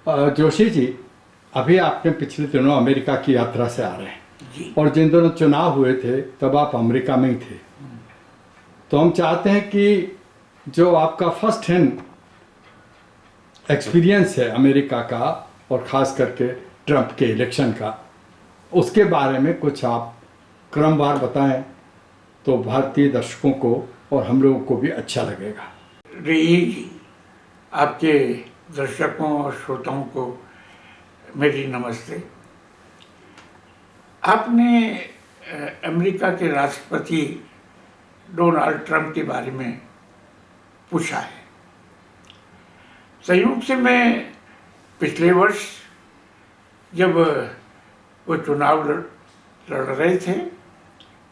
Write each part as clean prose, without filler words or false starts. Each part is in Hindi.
जोशी जी, अभी आपने पिछले दिनों अमेरिका की यात्रा से आ रहे हैं जी। और जिन दिनों चुनाव हुए थे तब आप अमेरिका में ही थे। तो हम चाहते हैं कि जो आपका फर्स्ट हैंड एक्सपीरियंस है अमेरिका का और ख़ास करके ट्रंप के इलेक्शन का, उसके बारे में कुछ आप क्रमवार बताएं तो भारतीय दर्शकों को और हम लोगों को भी अच्छा लगेगा। रही जी, आपके दर्शकों और श्रोताओं को मेरी नमस्ते। आपने अमेरिका के राष्ट्रपति डोनाल्ड ट्रंप के बारे में पूछा है। संयोग से मैं पिछले वर्ष जब वो चुनाव लड़ रहे थे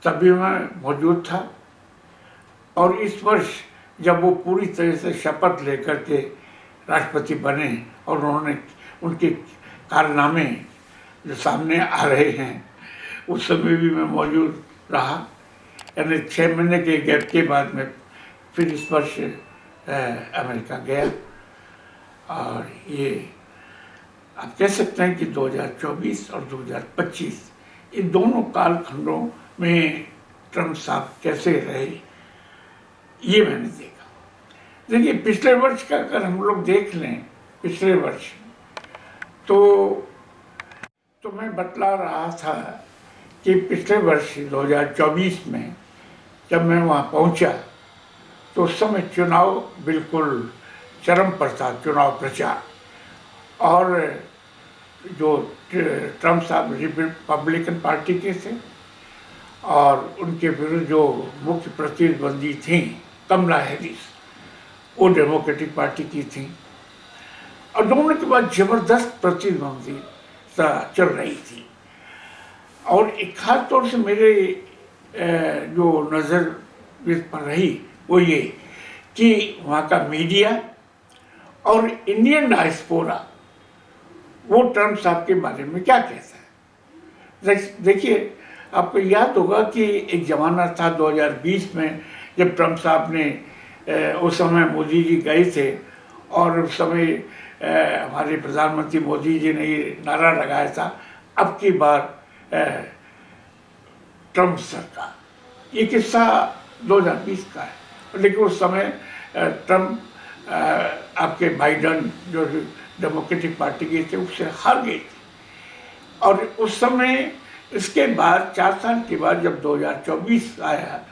तभी मैं मौजूद था, और इस वर्ष जब वो पूरी तरह से शपथ लेकर के राष्ट्रपति बने और उन्होंने उनके कारनामे जो सामने आ रहे हैं उस समय भी मैं मौजूद रहा। यानी 6 महीने के गैप के बाद में फिर इस वर्ष अमेरिका गया, और ये आप कह सकते हैं कि 2024 और 2025 इन दोनों कालखंडों में ट्रंप साहब कैसे रहे ये मैंने देखा। देखिए, पिछले वर्ष का अगर हम लोग देख लें, पिछले वर्ष तो मैं बतला रहा था कि पिछले वर्ष 2024 में जब मैं वहाँ पहुँचा तो उस समय चुनाव बिल्कुल चरम पर था, चुनाव प्रचार। और जो ट्रंप साहब रिपब्लिकन पार्टी के थे और उनके विरुद्ध जो मुख्य प्रतिद्वंदी थी कमला हैरिस, वो डेमोक्रेटिक पार्टी की थी, और दोनों के बाद जबरदस्त प्रतिद्वंदी चल रही थी। और एक खास तौर से मेरे जो नज़र पर रही वो ये कि वहाँ का मीडिया और इंडियन डायस्पोरा वो ट्रंप साहब के बारे में क्या कहता है। देखिए, आपको याद होगा कि एक ज़माना था 2020 में जब ट्रंप साहब ने उस समय मोदी जी गए थे और उस समय हमारे प्रधानमंत्री मोदी जी ने ये नारा लगाया था, अब की बार ट्रंप सरकार। ये किस्सा 2020 का है, लेकिन उस समय ट्रंप आपके बाइडन जो डेमोक्रेटिक पार्टी के थे उससे हार गई थी। और उस समय इसके बाद 4 साल के बाद जब 2024 आया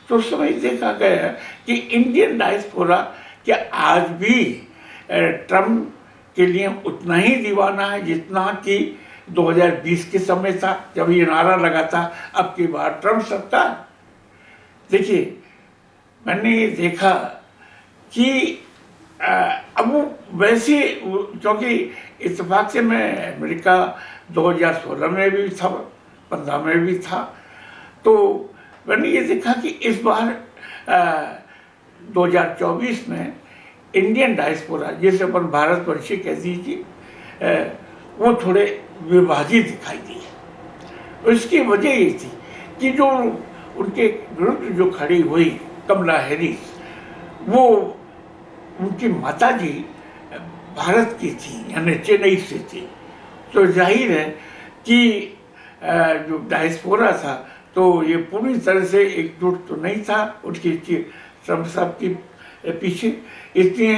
तो उस समय देखा गया कि इंडियन डायस्पोरा क्या आज भी ट्रंप के लिए उतना ही दीवाना है जितना कि 2020 के समय था जब ये नारा लगा था अब की बार ट्रंप सरकार। देखिए, मैंने ये देखा कि अब वो वैसे, क्योंकि इत्तेफाक से मैं अमेरिका 2016 में भी था, 15 में भी था, तो मैंने ये देखा कि इस बार 2024 में इंडियन डायस्पोरा, जिसे अपन भारतवर्षी कह दीजिए, वो थोड़े विभाजित दिखाई दिए। उसकी वजह ये थी कि जो उनके विरुद्ध जो खड़ी हुई कमला हैरिस, वो उनकी माताजी भारत की थी, यानी चेन्नई से थी। तो जाहिर है कि जो डायस्पोरा था तो ये पूरी तरह से एकजुट तो नहीं था उनकी ट्रंप साहब की पीछे। इसलिए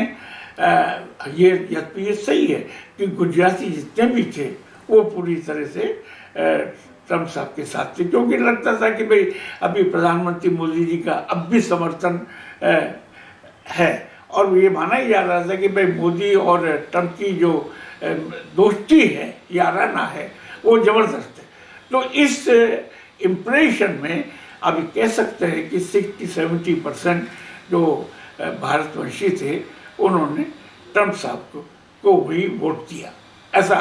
ये सही है कि गुजराती जितने भी थे वो पूरी तरह से ट्रंप साहब के साथ थे, क्योंकि लगता था कि भाई अभी प्रधानमंत्री मोदी जी का अब भी समर्थन है, और ये माना ही जा रहा था कि भाई मोदी और ट्रंप की जो दोस्ती है, याराना है, वो ज़बरदस्त है। तो इस इम्प्रेशन में अभी कह सकते हैं कि 60-70% जो भारतवंशी थे उन्होंने ट्रंप साहब को भी वोट दिया, ऐसा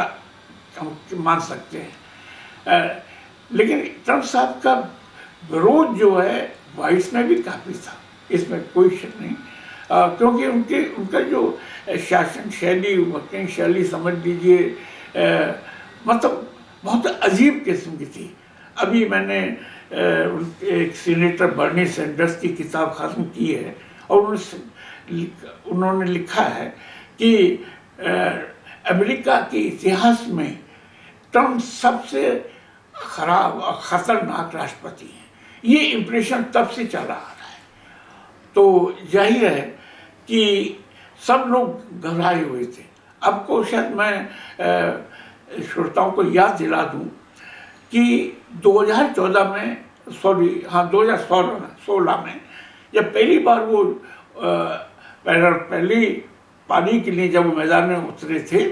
हम मान सकते हैं। लेकिन ट्रंप साहब का विरोध जो है वाइस में भी काफ़ी था, इसमें कोई शक नहीं, क्योंकि उनका जो शासन शैली, वर्किंग शैली समझ लीजिए, मतलब बहुत अजीब किस्म की थी। अभी मैंने एक सीनेटर बर्नी सैंडर्स की किताब ख़त्म की है और उन्होंने लिखा है कि अमेरिका के इतिहास में ट्रम्प सबसे खराब और खतरनाक राष्ट्रपति हैं, ये इम्प्रेशन तब से चला आ रहा है। तो जाहिर है कि सब लोग घबराए हुए थे। आपको शायद मैं श्रोताओं को याद दिला दूं कि 2014 में, सॉरी हाँ 2016 में जब पहली बार वो पहली पानी के लिए जब वो मैदान में उतरे थे,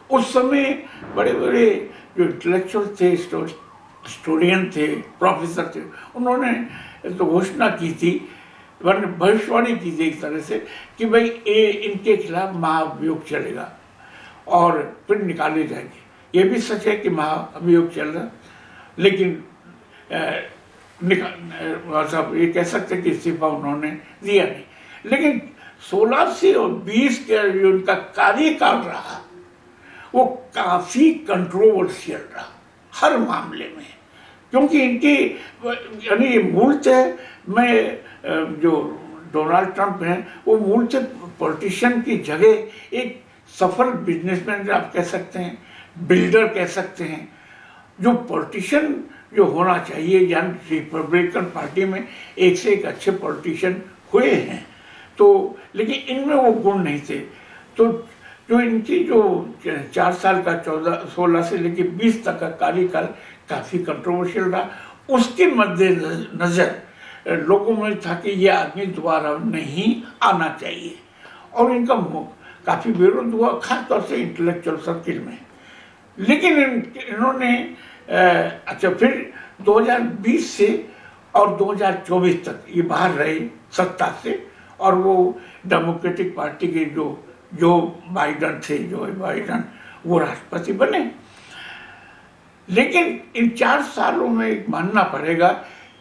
उस समय बड़े बड़े जो इंटेलेक्चुअल थे, हिस्टोरियन थे, प्रोफेसर थे, उन्होंने तो घोषणा की थी, भविष्यवाणी की थी एक तरह से कि भाई इनके खिलाफ महाअभियोग चलेगा और फिर निकाले जाएंगे। ये भी सच है कि महाअभियोग चल रहा, लेकिन मतलब ये कह सकते हैं कि इस्तीफा उन्होंने दिया नहीं। लेकिन 16 से और 20 के जो उनका कार्यकाल रहा वो काफ़ी कंट्रोवर्शियल रहा हर मामले में, क्योंकि इनकी यानी मूलतः में जो डोनाल्ड ट्रंप हैं वो मूलतः पॉलिटिशियन की जगह एक सफल बिजनेसमैन आप कह सकते हैं, बिल्डर कह सकते हैं। जो पॉलिटिशियन जो होना चाहिए, यानी रिपब्लिकन पार्टी में एक से एक अच्छे पॉलिटिशियन हुए हैं, तो लेकिन इनमें वो गुण नहीं थे। तो जो इनकी जो 4 साल का 16 से लेकर 20 तक का कार्यकाल काफ़ी कंट्रोवर्शियल रहा, उसके मद्देनज़र लोगों में था कि ये आदमी दोबारा नहीं आना चाहिए, और इनका काफ़ी विरोध हुआ, खासतौर से इंटेलेक्चुअल सर्किल में। लेकिन इन्होंने अच्छा फिर 2020 से और 2024 तक ये बाहर रहे सत्ता से, और वो डेमोक्रेटिक पार्टी के जो बाइडन थे, जो बाइडन, वो राष्ट्रपति बने। लेकिन इन 4 सालों में एक मानना पड़ेगा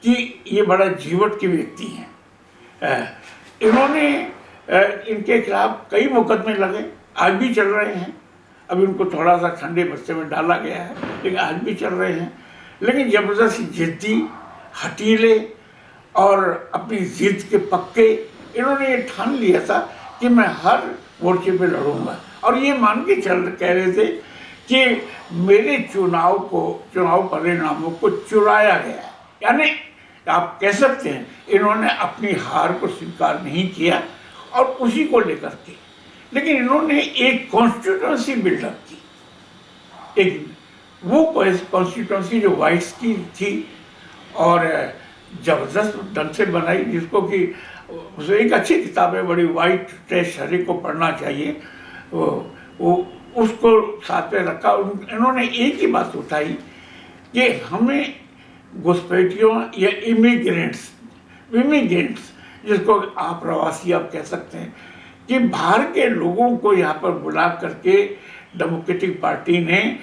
कि ये बड़ा जीवट के व्यक्ति हैं। इन्होंने इनके खिलाफ कई मुकदमे लगे, आज भी चल रहे हैं। अभी उनको थोड़ा सा ठंडे बस्ते में डाला गया है, लेकिन आज भी चल रहे हैं। लेकिन जबरदस्ती जिद्दी, हटीले और अपनी जिद के पक्के, इन्होंने ये ठान लिया था कि मैं हर मोर्चे पे लड़ूंगा, और ये मान के कह रहे थे कि मेरे चुनाव परिणामों को चुराया गया। यानी आप कह सकते हैं इन्होंने अपनी हार को स्वीकार नहीं किया और उसी को लेकर के, लेकिन इन्होंने एक कॉन्स्टिट्यूंसी बिल्डअप की, एक वो कॉन्स्टिट्यूंसी जो वाइट्स की थी और जबरदस्त ढंग से बनाई, जिसको कि एक अच्छी किताब है बड़ी, वाइट ट्रेश, हर एक को पढ़ना चाहिए। वो उसको साथ में रखा। इन्होंने एक ही बात उठाई कि हमें घुसपैठियों या इमिग्रेंट्स जिसको आप प्रवासी आप कह सकते हैं, कि बाहर के लोगों को यहाँ पर बुला करके डेमोक्रेटिक पार्टी ने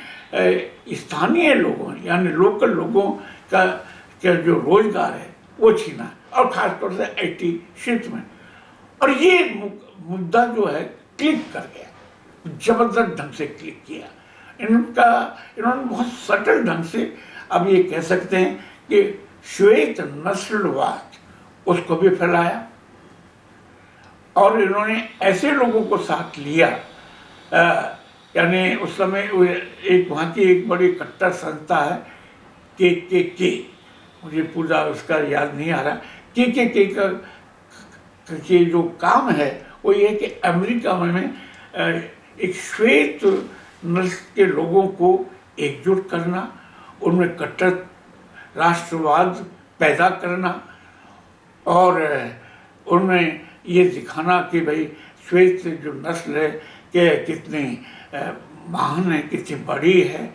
स्थानीय लोगों यानी लोकल लोगों का जो रोजगार है वो छीना, और ख़ासतौर से IT क्षेत्र में। और ये मुद्दा जो है क्लिक कर गया, जबरदस्त ढंग से क्लिक किया। इन्होंने बहुत सटल ढंग से अब ये कह सकते हैं कि श्वेत नस्लवाद उसको भी फैलाया, और इन्होंने ऐसे लोगों को साथ लिया, यानी उस समय एक वहाँ की एक बड़ी कट्टर संस्था है के, मुझे पूरा उसका याद नहीं आ रहा, के का जो काम है वो ये कि अमेरिका में एक श्वेत नस्ल के लोगों को एकजुट करना, उनमें कट्टर राष्ट्रवाद पैदा करना, और उनमें ये दिखाना कि भाई श्वेत जो नस्ल है कि कितनी महान है, कितनी बड़ी है,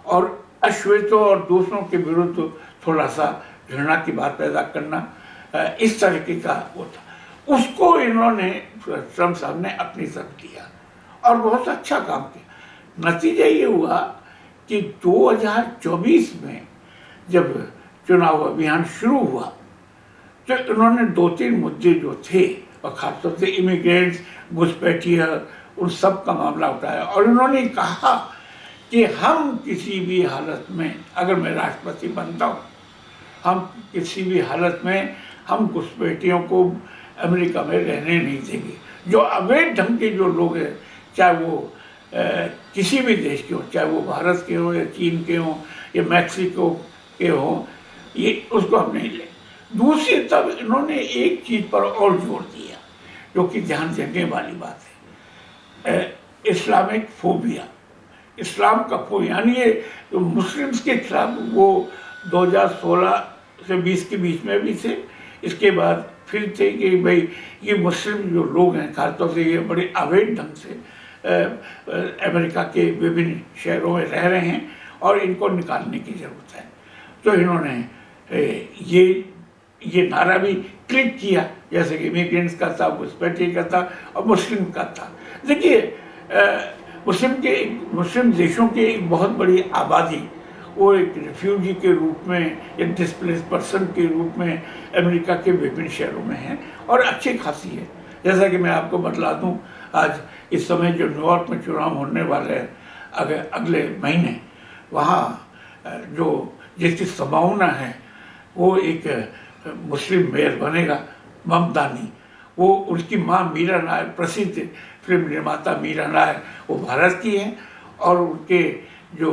और अश्वेतों और दूसरों के विरुद्ध थोड़ा सा घृणा की बात पैदा करना, इस तरीके का वो था। उसको इन्होंने ट्रम्प साहब ने अपनी तरफ लिया और बहुत अच्छा काम किया। नतीजा ये हुआ कि 2024 में जब चुनाव अभियान शुरू हुआ तो इन्होंने 2-3 मुद्दे जो थे, और खासतौर से इमिग्रेंट्स, घुसपैठिया, उन सब का मामला उठाया, और इन्होंने कहा कि हम किसी भी हालत में, अगर मैं राष्ट्रपति बनता हूँ, हम किसी भी हालत में हम घुसपैठियों को अमेरिका में रहने नहीं देंगे। जो अवैध ढंग के जो लोग हैं, चाहे वो किसी भी देश के हो, चाहे वो भारत के हो या चीन के हो या मैक्सिको के हो, ये उसको हम नहीं ले। दूसरी तब इन्होंने एक चीज़ पर और जोर दिया जो कि ध्यान देने वाली बात है, इस्लामिक फोबिया, इस्लाम का फोबिया, यानी ये जो मुस्लिम्स के खिलाफ वो 2016 से 20 के बीच में भी थे, इसके बाद फिर थे कि भाई ये मुस्लिम जो लोग हैं खासतौर से ये बड़े अवैध ढंग से अमेरिका के विभिन्न शहरों में रह रहे हैं और इनको निकालने की ज़रूरत है। तो इन्होंने ये नारा भी क्लिक किया, जैसे कि इमिग्रेंट्स का था, घुसपैठी का था और मुस्लिम का था। देखिए मुस्लिम देशों की एक बहुत बड़ी आबादी वो एक रिफ्यूजी के रूप में या डिस्प्लेस पर्सन के रूप में अमेरिका के विभिन्न शहरों में है और अच्छी खासी है। जैसा कि मैं आपको बतला दूं, आज इस समय जो न्यूयॉर्क में चुनाव होने वाले हैं अगले महीने, वहाँ जो जिसकी संभावना है वो एक मुस्लिम मेयर बनेगा, ममतानी। वो उसकी माँ मीरा नायर, प्रसिद्ध फिल्म निर्माता मीरा नायर, वो भारत की हैं और उनके जो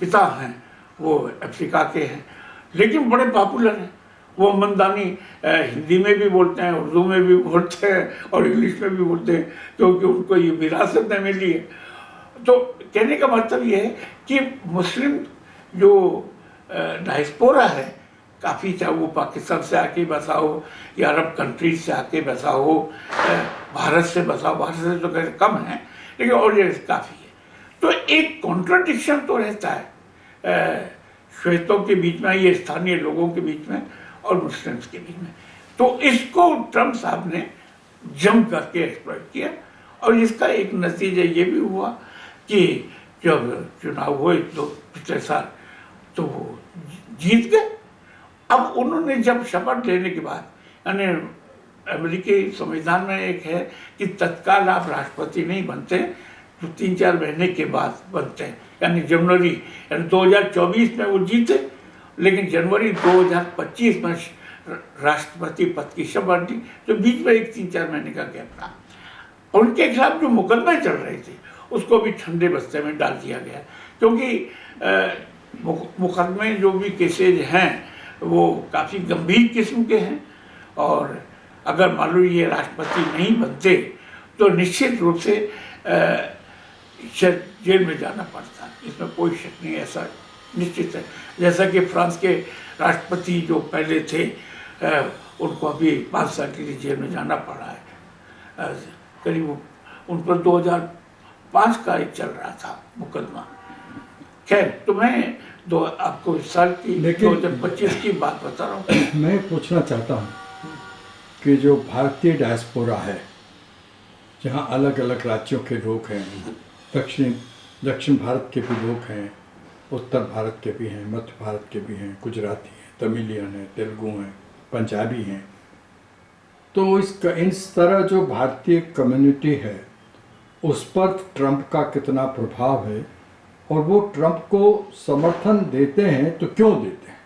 पिता हैं वो अफ्रीका के हैं, लेकिन बड़े पॉपुलर हैं। वो ममतानी हिंदी में भी बोलते हैं, उर्दू में भी बोलते हैं और इंग्लिश में भी बोलते हैं, क्योंकि उनको ये विरासत में मिली है। तो कहने का मतलब ये है कि मुस्लिम जो डायस्पोरा है काफ़ी, चाहे वो पाकिस्तान से आके बसा हो या अरब कंट्रीज से आके बसा हो, भारत से बसा हो, भारत से तो खैर कम है लेकिन और जगह काफ़ी है। तो एक कॉन्ट्रडिक्शन तो रहता है श्वेतों के बीच में, ये स्थानीय लोगों के बीच में और मुस्लिम्स के बीच में। तो इसको ट्रम्प साहब ने जम करके एक्सप्लॉइट किया और इसका एक नतीजा ये भी हुआ कि जब चुनाव हुए तो पिछले साल तो वो जीत गए। अब उन्होंने जब शपथ लेने के बाद, यानी अमेरिकी संविधान में एक है कि तत्काल आप राष्ट्रपति नहीं बनते, तो 3-4 महीने के बाद बनते हैं, यानी जनवरी, यानी 2024 में वो जीते, लेकिन जनवरी 2025 में राष्ट्रपति पद की शपथ ली, तो बीच में एक 3-4 महीने का गैप था। उनके खिलाफ जो मुकदमे चल रहे थे उसको भी ठंडे बस्ते में डाल दिया गया, क्योंकि मुकदमे जो भी केसेज हैं वो काफ़ी गंभीर किस्म के हैं और अगर मान लो ये राष्ट्रपति नहीं बनते तो निश्चित रूप से जेल में जाना पड़ता, इसमें कोई शक नहीं, ऐसा निश्चित है। जैसा कि फ्रांस के राष्ट्रपति जो पहले थे उनको अभी 5 साल के लिए जेल में जाना पड़ा है। करीब उन पर 2005 का एक चल रहा था मुकदमा। खैर, तो मैं आपको इस साल की 2025 की बात बता रहा हूँ। मैं पूछना चाहता हूँ कि जो भारतीय डायस्पोरा है, जहाँ अलग अलग राज्यों के लोग हैं, दक्षिण भारत के भी लोग हैं, उत्तर भारत के भी हैं, मध्य भारत के भी हैं, गुजराती हैं, तमिलियन हैं, तेलुगु हैं, पंजाबी हैं, तो इस तरह जो भारतीय कम्युनिटी है उस पर ट्रंप का कितना प्रभाव है और वो ट्रंप को समर्थन देते हैं तो क्यों देते हैं?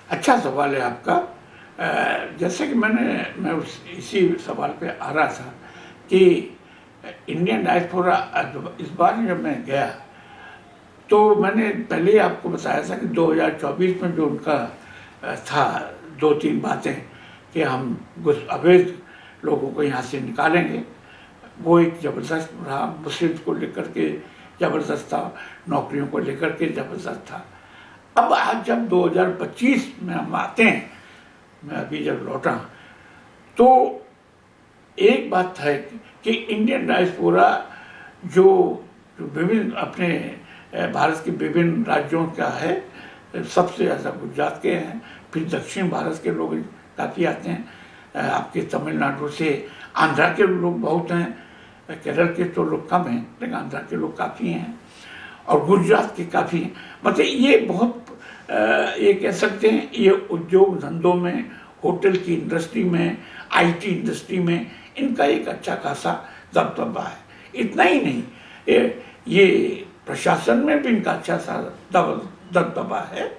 अच्छा सवाल है आपका। जैसे कि मैं इसी सवाल पे आ रहा था कि इंडियन डायस्पोरा इस बार जब मैं गया तो मैंने पहले ही आपको बताया था कि 2024 में जो उनका था 2-3 बातें कि हम अवैध लोगों को यहाँ से निकालेंगे, वो एक ज़बरदस्त रहा। मुस्लिम को लेकर के ज़बरदस्त था, नौकरियों को लेकर के ज़बरदस्त था। अब आज जब 2025 में हम आते हैं, मैं अभी जब लौटा तो एक बात है कि इंडियन डायस्पोरा जो विभिन्न अपने भारत के विभिन्न राज्यों का है, सबसे ज़्यादा गुजरात के हैं, फिर दक्षिण भारत के लोग काफ़ी आते हैं, आपके तमिलनाडु से, आंध्रा के लोग बहुत हैं, केरल के तो लोग कम हैं लेकिन आंध्रा के लोग काफ़ी हैं और गुजरात के काफ़ी हैं। मतलब ये बहुत ये कह सकते हैं ये उद्योग धंधों में, होटल की इंडस्ट्री में, आईटी इंडस्ट्री में इनका एक अच्छा खासा दबदबा है। इतना ही नहीं, ये प्रशासन में भी इनका अच्छा सा दबदबा है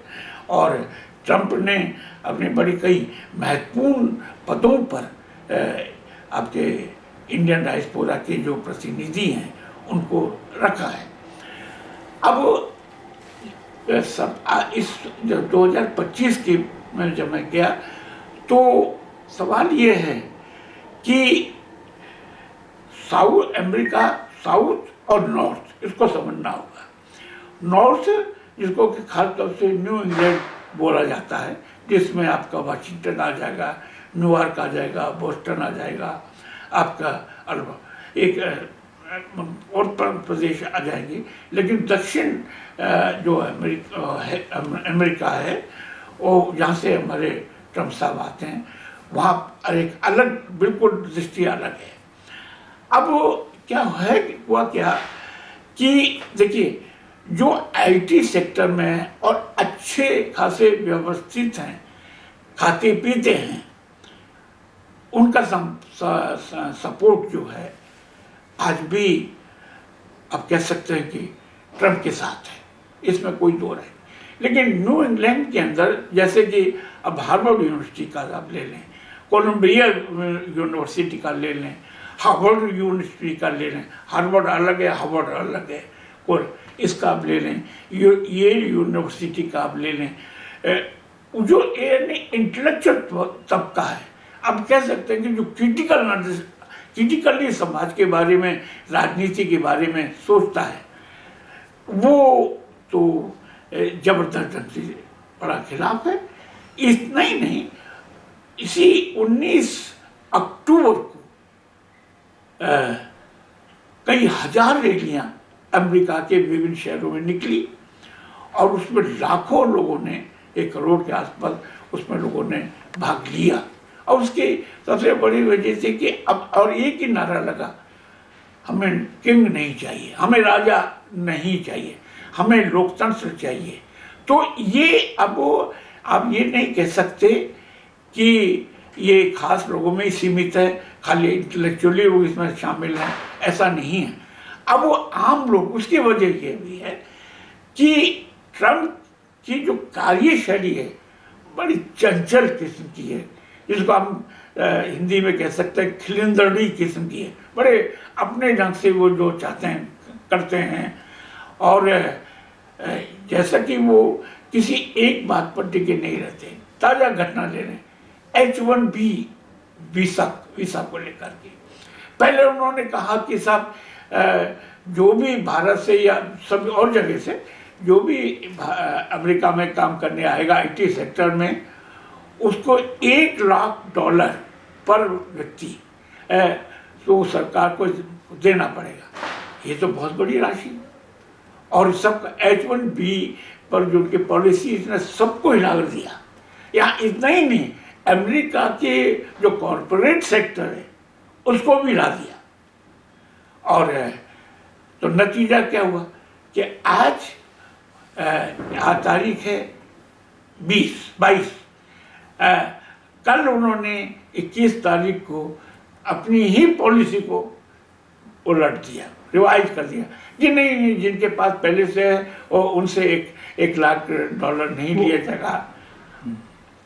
और ट्रंप ने अपने बड़ी कई महत्वपूर्ण पदों पर आपके इंडियन डायस्पोरा के जो प्रतिनिधि हैं उनको रखा है। अब इस 2025 की में जब मैं गया तो सवाल ये है कि साउथ अमेरिका, साउथ और नॉर्थ, इसको समझना होगा। नॉर्थ जिसको कि खासतौर से न्यू इंग्लैंड बोला जाता है, जिसमें आपका वाशिंगटन आ जाएगा, न्यूयॉर्क आ जाएगा, बोस्टन आ जाएगा, आपका एक और प्रदेश आ जाएंगे। लेकिन दक्षिण जो अमेरिका है वो जहाँ से हमारे ट्रम्प साहब आते हैं, वहाँ एक अलग बिल्कुल दृष्टि अलग है। अब क्या है, हुआ क्या कि देखिए जो आईटी सेक्टर में है और अच्छे खासे व्यवस्थित हैं, खाते पीते हैं, उनका सपोर्ट जो है आज भी आप कह सकते हैं कि ट्रम्प के साथ है, इसमें कोई दो राय नहीं। लेकिन न्यू इंग्लैंड के अंदर जैसे कि अब हार्वर्ड यूनिवर्सिटी का आप ले लें, कोलंबिया यूनिवर्सिटी का ले लें, हार्वर्ड यूनिवर्सिटी का ले लें, हार्वर्ड अलग है, हार्वर्ड अलग है, और इसका आप ले लें, ये यूनिवर्सिटी का आप ले लें, जो इंटेलेक्चुअल तबका है, आप कह सकते हैं कि जो क्रिटिकली समाज के बारे में, राजनीति के बारे में सोचता है, वो तो जबरदस्त ढंग से बड़ा खिलाफ है। इतना ही नहीं, इसी 19 अक्टूबर को कई हजार रैलियां अमेरिका के विभिन्न शहरों में निकली और उसमें लाखों लोगों ने, 1 करोड़ के आसपास उसमें लोगों ने भाग लिया। और उसकी सबसे बड़ी वजह से कि अब और एक ही नारा लगा, हमें किंग नहीं चाहिए, हमें राजा नहीं चाहिए, हमें लोकतंत्र चाहिए। तो ये अब आप ये नहीं कह सकते कि ये खास लोगों में ही सीमित है, खाली इंटेलेक्चुअली लोग इसमें शामिल हैं, ऐसा नहीं है। अब वो आम लोग, उसकी वजह ये भी है कि ट्रम्प की जो कार्यशैली है बड़ी चंचल किस्म की है, जिसको हम हिंदी में कह सकते हैं खिलंदड़ी किस्म की है। बड़े अपने ढंग से वो जो चाहते हैं करते हैं, और जैसा कि वो किसी एक बात पर टिके नहीं रहते। ताज़ा घटना ले रहे हैं H1B वीसा को लेकर के। पहले उन्होंने कहा कि साहब जो भी भारत से या सब और जगह से जो भी अमेरिका में काम करने आएगा आईटी सेक्टर में, उसको $1 लाख पर व्यक्ति तो सरकार को देना पड़ेगा। ये तो बहुत बड़ी राशि। और सब H1B पर जो उनकी पॉलिसी ने सबको हिला कर दिया। यहाँ इतना ही नहीं, अमेरिका के जो कॉरपोरेट सेक्टर है उसको भी हिला दिया। और तो नतीजा क्या हुआ कि आज तारीख है 22, कल उन्होंने 21 तारीख को अपनी ही पॉलिसी को उलट दिया, रिवाइज कर दिया कि नहीं, जिनके पास पहले से है और उनसे $1 लाख नहीं लिया जाएगा।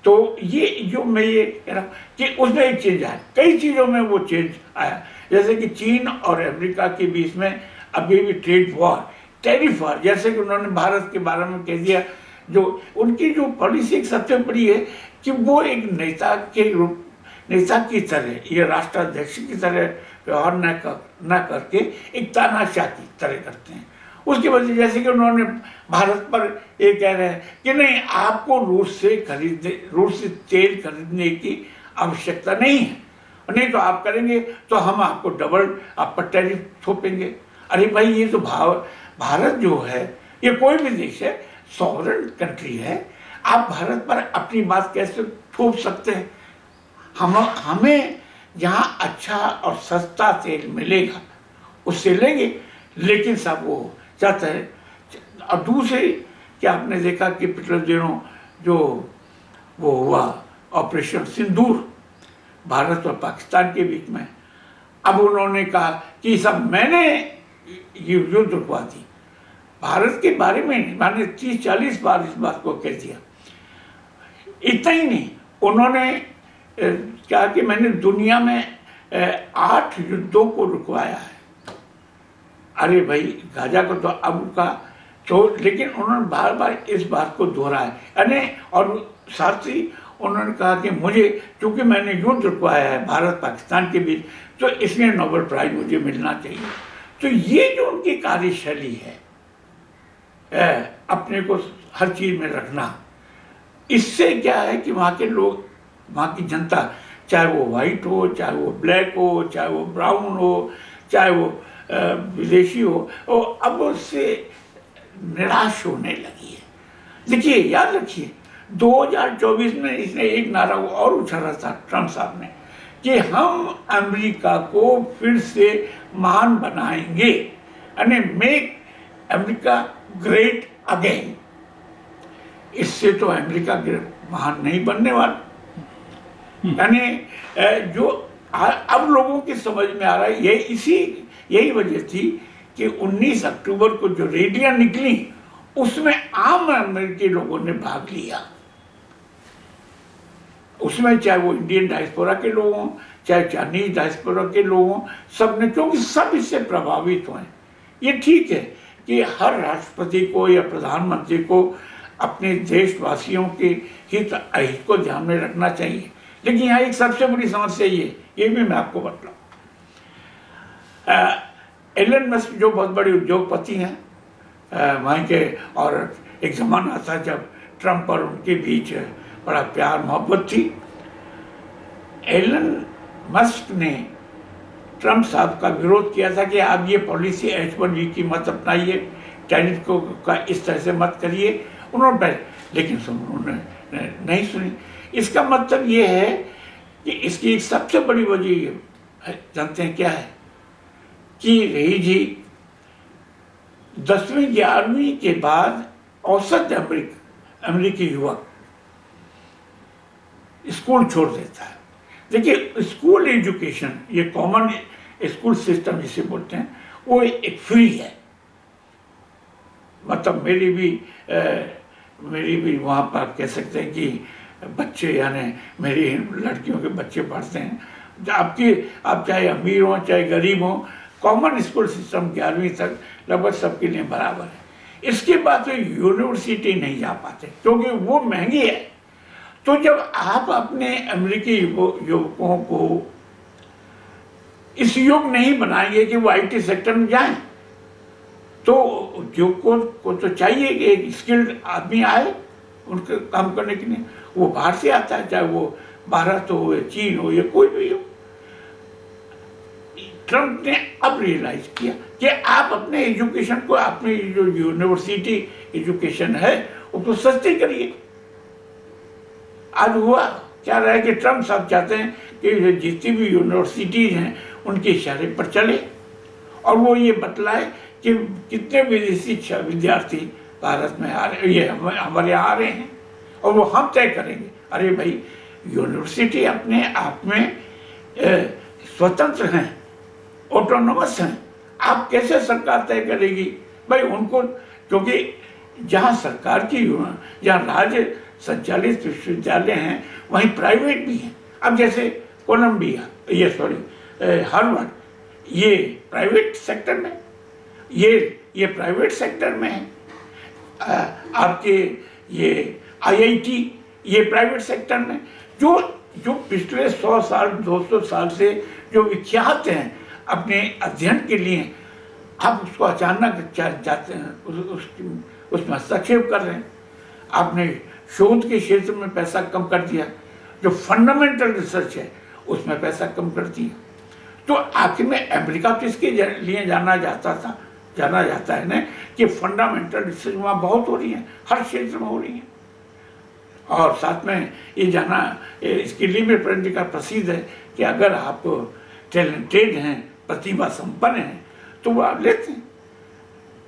तो ये जो मैं ये कह रहा हूँ कि उसमें एक चेंज आया, कई चीज़ों में वो चेंज आया। जैसे कि चीन और अमेरिका के बीच में अभी भी ट्रेड वॉर, टैरिफ वॉर, जैसे कि उन्होंने भारत के बारे में कह दिया। जो उनकी जो पॉलिसी सबसे बड़ी है कि वो एक नेता की तरह, ये राष्ट्राध्यक्ष की तरह व्यवहार न करके एक तानाशाह की तरह करते हैं। उसकी वजह जैसे कि उन्होंने भारत पर ये कह रहे हैं कि नहीं, आपको रूस से तेल खरीदने की आवश्यकता नहीं है, नहीं तो आप करेंगे तो हम आपको डबल आप पर टैरिफ थोपेंगे। अरे भाई, ये तो भारत जो है, ये कोई भी देश है, सॉवरेन कंट्री है, आप भारत पर अपनी बात कैसे थोप सकते हैं? हमें जहाँ अच्छा और सस्ता तेल मिलेगा उससे लेंगे, लेकिन सब वो चाहते हैं। और दूसरी कि आपने देखा कि पिछले दिनों जो वो हुआ ऑपरेशन सिंदूर भारत और पाकिस्तान के बीच में, अब उन्होंने कहा कि सब मैंने ये युद्ध रुकवा दी। भारत के बारे में मैंने 30-40 बार इस बात को कह दिया। इतना ही नहीं, उन्होंने कहा कि मैंने दुनिया में 8 युद्धों को रुकवाया है। अरे भाई गाजा को तो अब का तो, लेकिन उन्होंने बार बार इस बात को दोहराया यानी, और साथ ही उन्होंने कहा कि मुझे, चूंकि मैंने युद्ध रुकवाया है भारत पाकिस्तान के बीच, तो इसलिए नोबेल प्राइज मुझे मिलना चाहिए। तो ये जो उनकी कार्यशैली है, अपने को हर चीज में रखना, इससे क्या है कि वहाँ के लोग, वहाँ की जनता, चाहे वो वाइट हो, चाहे वो ब्लैक हो, चाहे वो ब्राउन हो, चाहे वो विदेशी हो, और अब उससे निराश होने लगी है। देखिए, याद रखिए 2024 में इसने एक नारा और उछाला था ट्रम्प साहब ने कि हम अमेरिका को फिर से महान बनाएंगे, यानी मेक अमेरिका ग्रेट अगेन। इससे तो अमेरिका महान नहीं बनने वाला। यानी जो अब लोगों की समझ में आ रहा है, यही वजह थी कि 19 अक्टूबर को जो रैलियां निकली उसमें आम अमेरिकी लोगों ने भाग लिया। उसमें चाहे वो इंडियन डायस्पोरा के लोग हों, चाहे चाइनीज डायस्पोरा के लोग हों, सब ने, क्योंकि सब इससे प्रभावित हुए। ये ठीक है कि हर राष्ट्रपति को या प्रधानमंत्री को अपने देशवासियों के हित अहित को ध्यान में रखना चाहिए, लेकिन यहाँ एक सबसे बड़ी समस्या ये भी मैं आपको बतलाऊं। एलन मस्क जो बहुत बड़े उद्योगपति हैं वहीं के, और एक ज़माना था जब ट्रम्प और उनके बीच बड़ा प्यार मोहब्बत थी। एलन मस्क ने ट्रम्प साहब का विरोध किया था कि आप ये पॉलिसी H1B की मत अपनाइए, टैरिफ को का इस तरह से मत करिए। उन्होंने लेकिन उन्होंने नहीं सुनी। इसका मतलब ये है कि इसकी एक सबसे बड़ी वजह जानते हैं क्या है, कि रही जी 10वीं 11वीं के बाद औसत अमेरिकी युवक स्कूल छोड़ देता है। देखिए, स्कूल एजुकेशन, ये कॉमन स्कूल सिस्टम जिसे बोलते हैं, वो एक फ्री है। मतलब मेरी भी वहाँ पर कह सकते हैं कि बच्चे, यानी मेरी लड़कियों के बच्चे पढ़ते हैं। आप चाहे अमीर हों चाहे गरीब हों, कॉमन स्कूल सिस्टम 11वीं तक लगभग सबके लिए बराबर है। इसके बाद तो यूनिवर्सिटी नहीं जा पाते क्योंकि वो महंगी है। तो जब आप अपने अमेरिकी युवकों को इस योग नहीं बनाएंगे कि वो IT सेक्टर में जाएं, तो उद्योगों को तो चाहिए कि एक स्किल्ड आदमी आए उनके काम करने के लिए। वो बाहर से आता है, चाहे वो भारत हो या चीन हो या कोई भी हो। ट्रम्प ने अब रियलाइज किया कि आप अपने एजुकेशन को, अपनी जो यूनिवर्सिटी एजुकेशन है उसको सस्ती करिए। आज हुआ क्या रहा है कि ट्रम्प साहब चाहते हैं कि जितनी भी यूनिवर्सिटीज हैं उनके इशारे पर चले, और वो ये बतलाए कि कितने विदेशी विद्यार्थी भारत में आ रहे, ये हमारे यहाँ आ रहे हैं, और वो हम तय करेंगे। अरे भाई, यूनिवर्सिटी अपने आप में स्वतंत्र हैं, ऑटोनोमस हैं। आप कैसे सरकार तय करेगी भाई उनको? क्योंकि जहाँ सरकार की, जहाँ राज्य संचालित विश्वविद्यालय हैं वहीं प्राइवेट भी हैं। अब जैसे कोलंबिया, हार्वर्ड, ये प्राइवेट सेक्टर में, ये प्राइवेट सेक्टर में है। आपके ये IIT, ये प्राइवेट सेक्टर में। जो पिछले 100 साल 200 साल से जो विख्यात हैं अपने अध्ययन के लिए, आप उसको अचानक जाते हैं, उसमें हस्तक्षेप कर रहे हैं। आपने शोध के क्षेत्र में पैसा कम कर दिया, जो फंडामेंटल रिसर्च है उसमें पैसा कम कर दिया। तो आखिर में अमेरिका तो इसके लिए जाना जाता है ना कि फंडामेंटल रिसर्च वहाँ बहुत हो रही है, हर क्षेत्र में हो रही है। और साथ में ये जाना, इसके लिए भी पढ़ने प्रसिद्ध है कि अगर आप टैलेंटेड हैं, प्रतिभा संपन्न हैं, तो वो आप लेते हैं।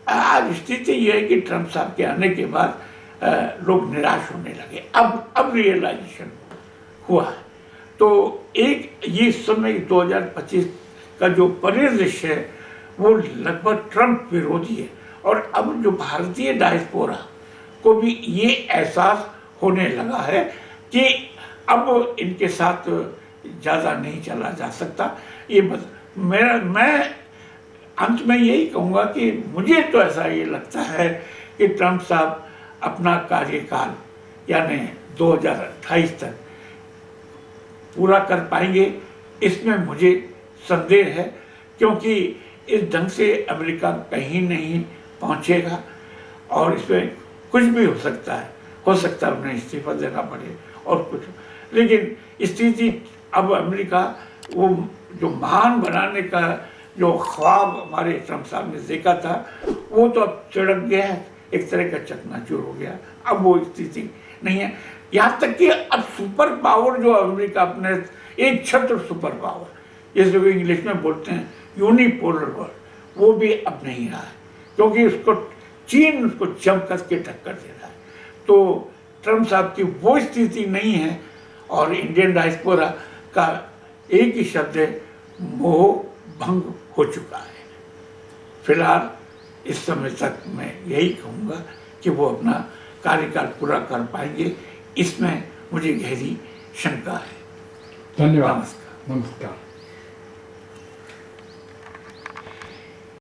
आज स्थिति ये है कि ट्रम्प साहब के आने के बाद लोग निराश होने लगे। अब रियलाइजेशन हुआ है। तो एक ये समय 2025 का जो परिदृश्य है वो लगभग ट्रम्प विरोधी है, और अब जो भारतीय डायस्पोरा को भी ये एहसास होने लगा है कि अब इनके साथ ज़्यादा नहीं चला जा सकता। मैं अंत में यही कहूँगा कि मुझे तो ऐसा ये लगता है कि ट्रंप साहब अपना कार्यकाल यानी 2028 तक पूरा कर पाएंगे, इसमें मुझे संदेह है, क्योंकि इस ढंग से अमेरिका कहीं नहीं पहुंचेगा और इसमें कुछ भी हो सकता है उन्हें इस्तीफा देना पड़े और कुछ, लेकिन स्थिति अब अमेरिका वो जो महान बनाने का जो ख्वाब हमारे ट्रंप साहब ने देखा था वो तो अब चढ़क गया है, एक तरह का चकनाचूर हो गया, अब वो स्थिति नहीं है। यहाँ तक कि अब सुपर पावर जो अमेरिका अपने एक छत्र सुपर पावर जैसे वो इंग्लिश में बोलते हैं यूनिपोलर वर्ल्ड, वो भी अब नहीं रहा है, क्योंकि उसको चीन उसको जम करके टक्कर दे रहा है। तो ट्रंप साहब की वो स्थिति नहीं है और इंडियन डायस्पोरा का एक ही शब्द है, मोह भंग हो चुका है। फिलहाल इस समय तक मैं यही कहूँगा कि वो अपना कार्यकाल पूरा कर पाएंगे, इसमें मुझे गहरी शंका है। धन्यवाद। नमस्कार। नमस्कार।